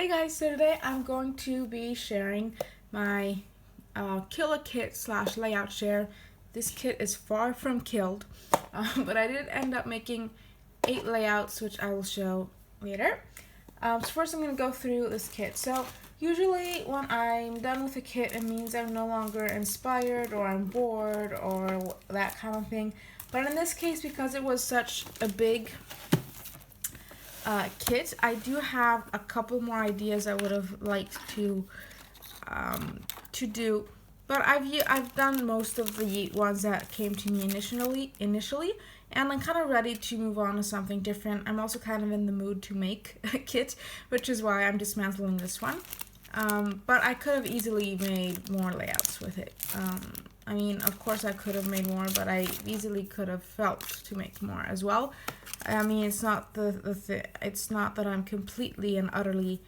Hey guys, so today I'm going to be sharing my killer kit slash layout share. This kit is far from killed, but I did end up making 8 layouts, which I will show later. So first I'm going to go through this kit. So usually when I'm done with a kit, it means I'm no longer inspired or I'm bored or that kind of thing. But in this case, because it was such a big kit, I do have a couple more ideas I would have liked to do, but I've done most of the ones that came to me initially, and I'm kind of ready to move on to something different. I'm also kind of in the mood to make a kit, which is why I'm dismantling this one. But I could have easily made more layouts with it. I mean, of course I could have made more, but I easily could have felt to make more as well. I mean, it's not it's not that I'm completely and utterly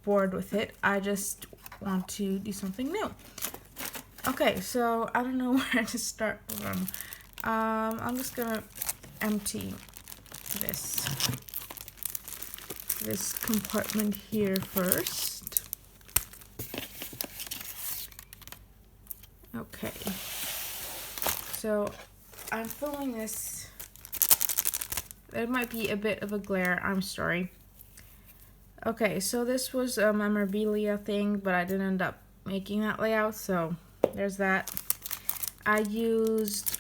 bored with it. I just want to do something new. Okay, so I don't know where to start from. I'm just gonna empty this compartment here first. Okay, so I'm filling this. There might be a bit of a glare, I'm sorry. Okay, so this was a memorabilia thing, but I didn't end up making that layout, so there's that. I used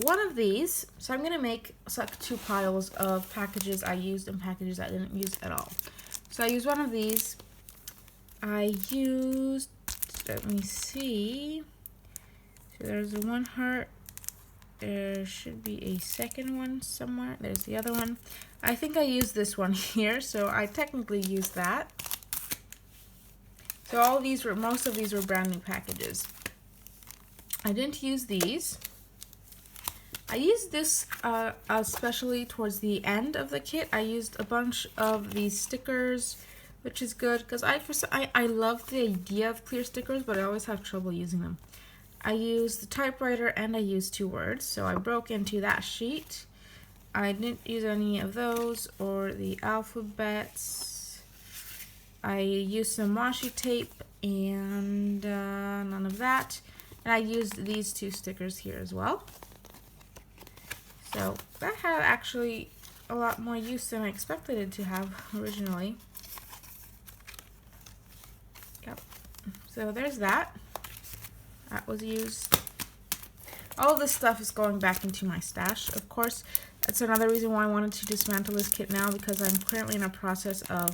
one of these, so I'm gonna make like 2 piles of packages I used and packages I didn't use at all. So I used one of these. I used, let me see, so there's the 1 heart. There should be a second one somewhere. There's the other one. I think I used this one here, so I technically used that. So most of these were brand new packages. I didn't use these. I used this especially towards the end of the kit. I used a bunch of these stickers, which is good because I love the idea of clear stickers, but I always have trouble using them. I used the typewriter and I used 2 words, so I broke into that sheet. I didn't use any of those or the alphabets. I used some washi tape and none of that. And I used these 2 stickers here as well. So that had actually a lot more use than I expected it to have originally. Yep. So there's that. That was used. All of this stuff is going back into my stash. Of course, that's another reason why I wanted to dismantle this kit now, because I'm currently in a process of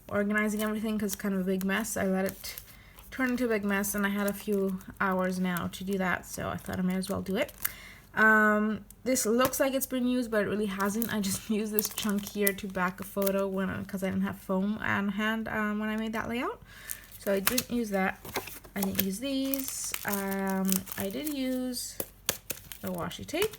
organizing everything because it's kind of a big mess. I let it turn into a big mess and I had a few hours now to do that, so I thought I may as well do it. This looks like it's been used, but it really hasn't. I just used this chunk here to back a photo because I didn't have foam on hand when I made that layout. So I didn't use that. I didn't use these. I did use the washi tape.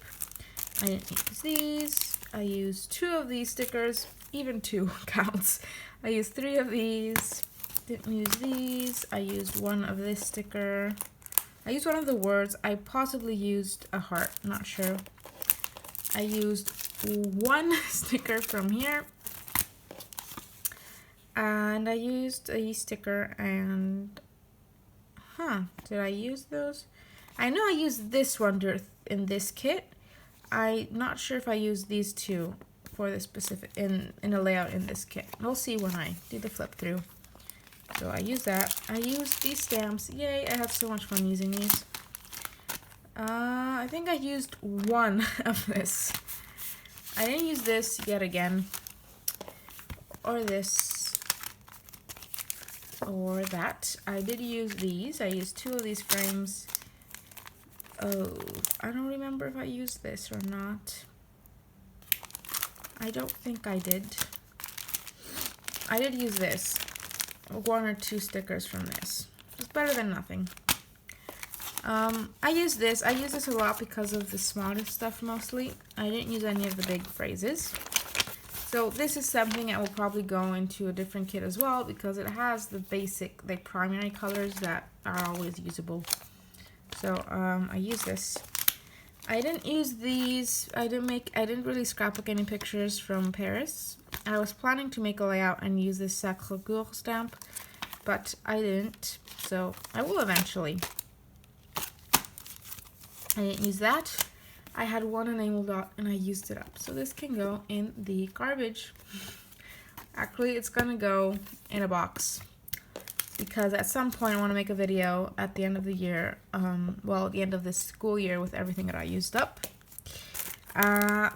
I didn't use these. I used 2 of these stickers. Even 2 counts. I used 3 of these. Didn't use these. I used 1 of this sticker. I used 1 of the words. I possibly used a heart. Not sure. I used 1 sticker from here. And I used a sticker and... did I use those? I know I used this one in this kit. I'm not sure if I used these 2 for the specific in a layout in this kit. We'll see when I do the flip through. So I used that. I used these stamps. Yay, I had so much fun using these. I think I used 1 of this. I didn't use this yet again. Or this. Or that. I did use these. I used 2 of these frames. Oh, I don't remember if I used this or not. I don't think I did. I did use this. 1 or 2 stickers from this. It's better than nothing. I use this. I use this a lot because of the smaller stuff mostly. I didn't use any of the big phrases. So this is something that will probably go into a different kit as well because it has the basic, primary colors that are always usable. So I use this. I didn't use these. I didn't really scrapbook any pictures from Paris. I was planning to make a layout and use this Sacré-Cœur stamp, but I didn't, so I will eventually. I didn't use that. I had one enamel dot and I used it up, so this can go in the garbage. Actually, it's gonna go in a box because at some point I want to make a video at the end of the year, well, at the end of this school year with everything that I used up.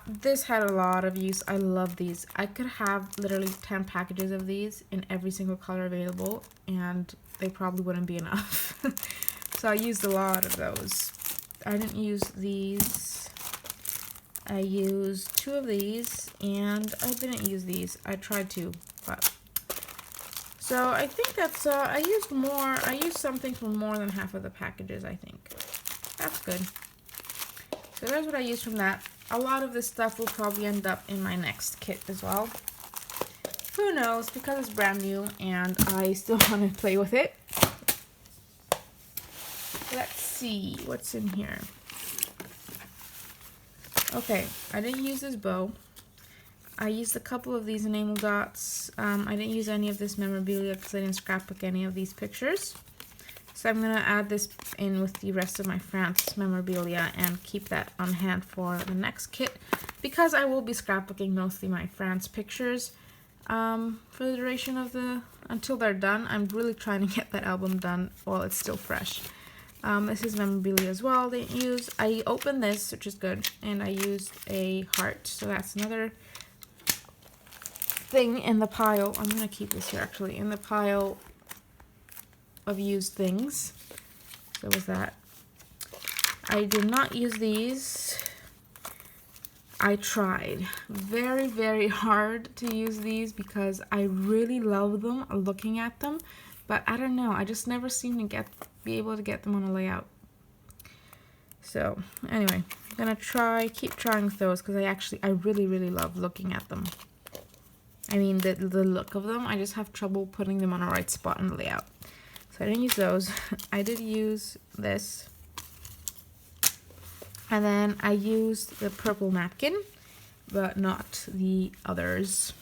This had a lot of use. I love these. I could have literally 10 packages of these in every single color available and they probably wouldn't be enough. So I used a lot of those. I didn't use these. I used 2 of these and I didn't use these. I tried to, but so I think that's I used something from more than half of the packages, I think. That's good. So there's what I used from that. A lot of this stuff will probably end up in my next kit as well. Who knows, because it's brand new and I still want to play with it. Let's see what's in here. Okay, I didn't use this bow. I used a couple of these enamel dots. I didn't use any of this memorabilia because I didn't scrapbook any of these pictures. So I'm going to add this in with the rest of my France memorabilia and keep that on hand for the next kit because I will be scrapbooking mostly my France pictures for the duration of until they're done. I'm really trying to get that album done while it's still fresh. This is memorabilia as well. Didn't use. I opened this, which is good, and I used a heart. So that's another thing in the pile. I'm going to keep this here actually in the pile of used things. So was that. I did not use these. I tried very, very hard to use these because I really love them looking at them, but I don't know, I just never seem to be able to get them on a layout. So anyway, I'm gonna keep trying with those because I really, really love looking at them. I mean the look of them, I just have trouble putting them on a right spot in the layout. So I didn't use those. I did use this. And then I used the purple napkin, but not the others.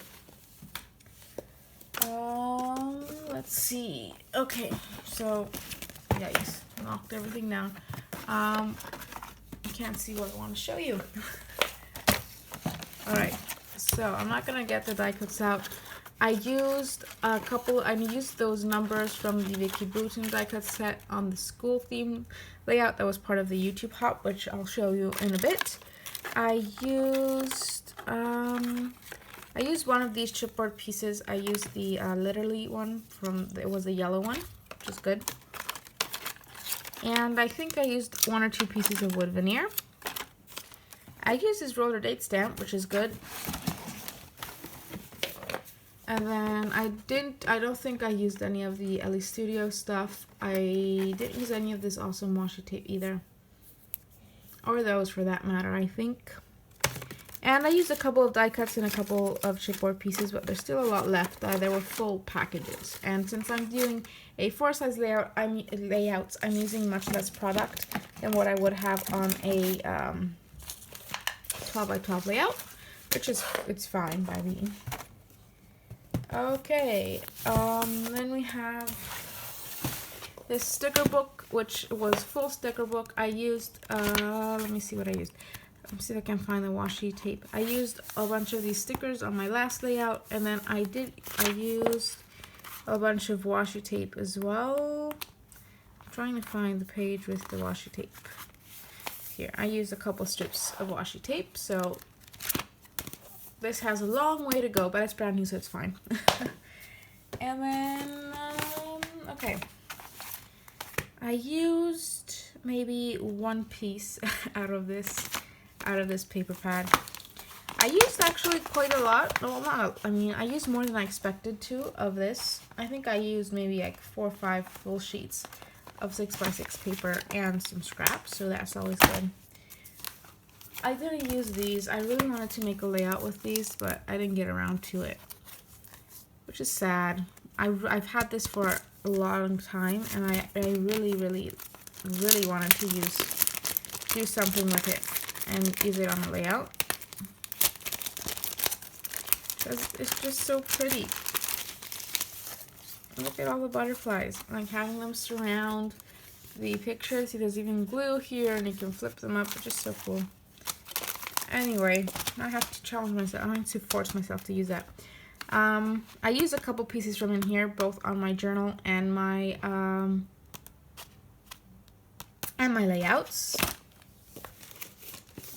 Let's see. Okay, so yikes, knocked everything down. I can't see what I want to show you. Alright, so I'm not gonna get the die cuts out. I used those numbers from the Vicky Boutin die cut set on the school theme layout that was part of the YouTube hop, which I'll show you in a bit. I used one of these chipboard pieces. I used the literally one it was the yellow one, which is good. And I think I used 1 or 2 pieces of wood veneer. I used this roller date stamp, which is good. And then I don't think I used any of the Ellie Studio stuff. I didn't use any of this awesome washi tape either. Or those for that matter, I think. And I used a couple of die cuts and a couple of chipboard pieces, but there's still a lot left. There were full packages. And since I'm doing a 4-size layout, I'm using much less product than what I would have on a 12 by 12 layout, which is, it's fine by me. Okay, then we have this sticker book, which was full sticker book. I used, let me see what I used. Let me see if I can find the washi tape. I used a bunch of these stickers on my last layout, and then I used a bunch of washi tape as well. I'm trying to find the page with the washi tape. Here, I used a couple strips of washi tape, so this has a long way to go, but it's brand new, so it's fine. And then, okay. I used maybe 1 piece out of this paper pad. I used actually quite a lot. Well, not, I mean, I used more than I expected to of this. I think I used maybe like 4 or 5 full sheets of 6x6 paper and some scraps, so that's always good. I didn't use these. I really wanted to make a layout with these, but I didn't get around to it, which is sad. I've had this for a long time, and I really, really, really wanted to do something with it. and use it on the layout. Because it's just so pretty. Look at all the butterflies, like having them surround the picture. See, there's even glue here and you can flip them up. It's just so cool. Anyway, I have to challenge myself. I have to force myself to use that. I used a couple pieces from in here, both on my journal and my layouts.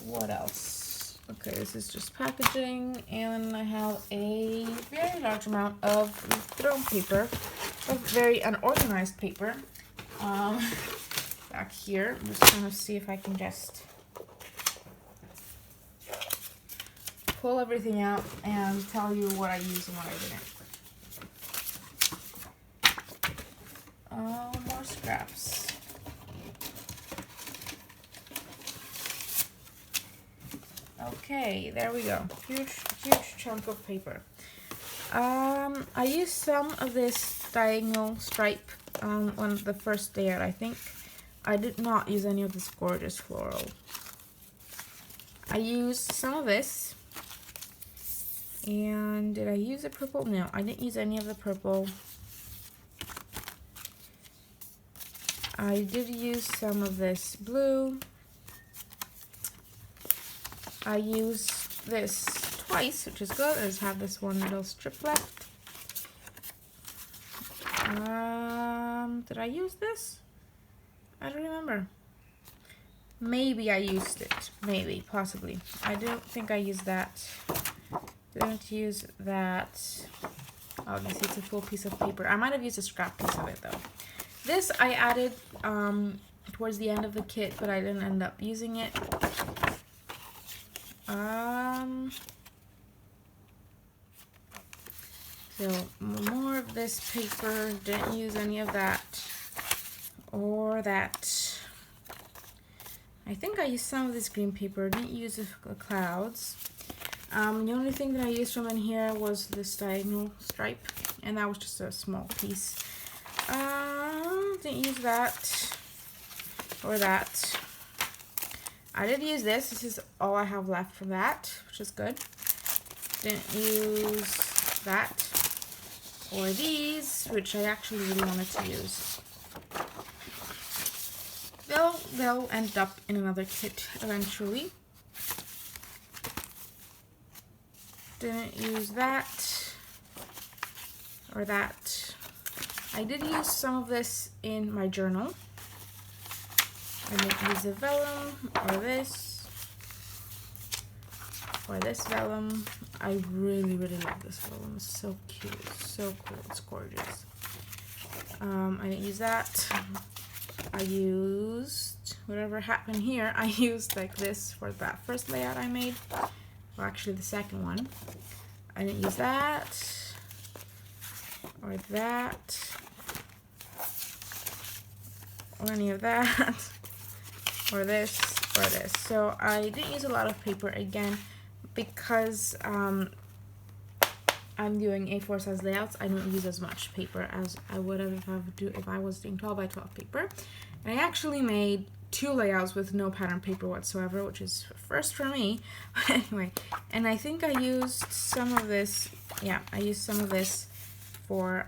What else? Okay, this is just packaging, and I have a very large amount of throne paper, of very unorganized paper. Back here, I'm just trying to see if I can just pull everything out and tell you what I used and what I didn't. More scraps. Okay, there we go. Huge chunk of paper. I used some of this diagonal stripe on the first layer, I think. I did not use any of this gorgeous floral. I used some of this. And did I use the purple? No, I didn't use any of the purple. I did use some of this blue. I used this twice, which is good. I just have this one little strip left. Did I use this? I don't remember. Maybe I used it. Maybe, possibly. I don't think I used that. Didn't use that. Obviously, it's a full piece of paper. I might have used a scrap piece of it, though. This I added towards the end of the kit, but I didn't end up using it. So more of this paper, didn't use any of that or that. I think I used some of this green paper, didn't use the clouds. The only thing that I used from in here was this diagonal stripe, and that was just a small piece. Didn't use that or that. I did use this. This is all I have left from that, which is good. Didn't use that or these, which I actually really wanted to use. They'll end up in another kit eventually. Didn't use that or that. I did use some of this in my journal. I didn't use the vellum or this vellum. I really love this vellum. It's so cute, so cool, it's gorgeous. I didn't use that. I used whatever happened here. I used like this for that first layout I made. Well, actually the second one. I didn't use that or that or any of that or this or this. So I didn't use a lot of paper again because I'm doing A4 size layouts. I don't use as much paper as I would have if I was doing 12 by 12 paper. And I actually made 2 layouts with no pattern paper whatsoever, which is a first for me. But anyway, and I think I used some of this. Yeah, I used some of this for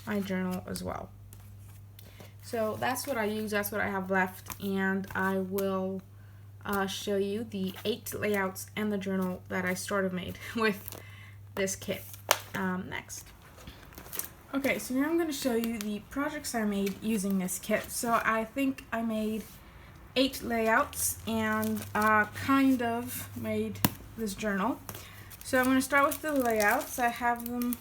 my journal as well. So that's what I use. That's what I have left, and I will show you the 8 layouts and the journal that I sort of made with this kit next. Okay, so now I'm going to show you the projects I made using this kit. So I think I made 8 layouts and kind of made this journal. So I'm going to start with the layouts. I have them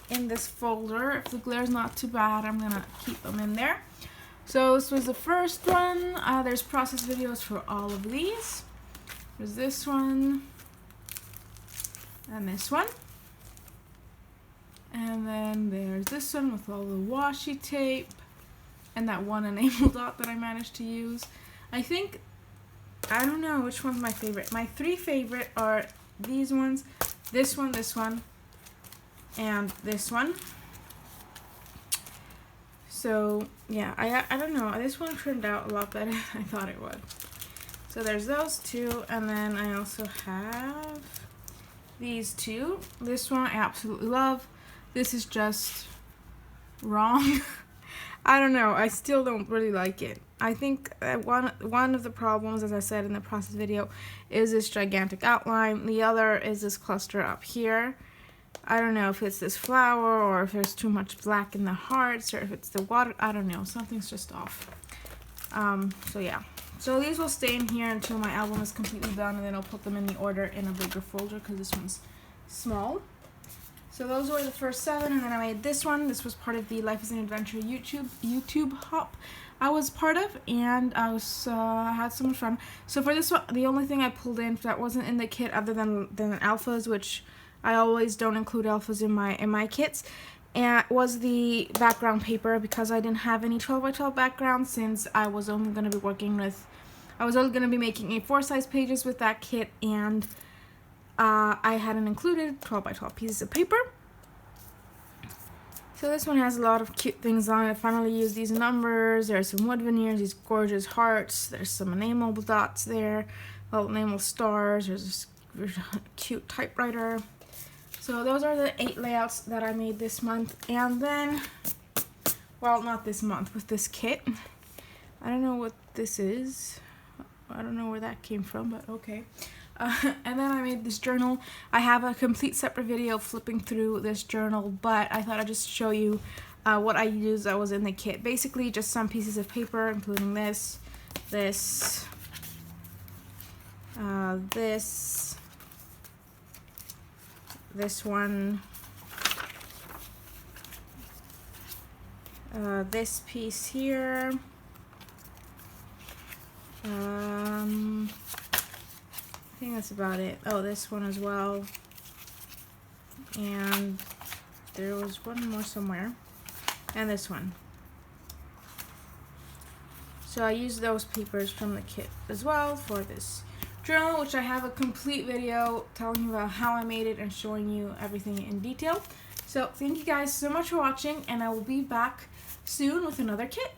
in this folder. If the glare is not too bad, I'm going to keep them in there. So this was the first one. There's process videos for all of these. There's this one and this one. And then there's this one with all the washi tape and that one enamel dot that I managed to use. I don't know which one's my favorite. My 3 favorite are these ones, this one, and this one. So yeah, I don't know. This one turned out a lot better than I thought it would. So there's those two, and then I also have these two. This one I absolutely love. This is just wrong. I don't know. I still don't really like it. I think one of the problems, as I said in the process video, is this gigantic outline. The other is this cluster up here. I don't know if it's this flower or if there's too much black in the hearts or if it's the water. I don't know. Something's just off. So yeah. So these will stay in here until my album is completely done, and then I'll put them in the order in a bigger folder because this one's small. So those were the first 7, and then I made this one. This was part of the Life is an Adventure YouTube hop I was part of, and I had so much fun. So for this one, the only thing I pulled in that wasn't in the kit other than alphas, which I always don't include alphas in my kits, and was the background paper because I didn't have any 12x12 background since I was only going to be making A4 size pages with that kit, and I hadn't included 12x12 pieces of paper. So this one has a lot of cute things on it. I finally used these numbers. There's some wood veneers, these gorgeous hearts. There's some enamel dots there, little enamel stars. There's this cute typewriter. So those are the 8 layouts that I made this month. And then, well, not this month, with this kit. I don't know what this is. I don't know where that came from, but okay. And then I made this journal. I have a complete separate video flipping through this journal, but I thought I'd just show you what I used that was in the kit. Basically, just some pieces of paper, including this, this one, this piece here, I think that's about it. Oh, this one as well. And there was one more somewhere. And this one. So I used those papers from the kit as well for this journal, which I have a complete video telling you about how I made it and showing you everything in detail. So thank you guys so much for watching, and I will be back soon with another kit.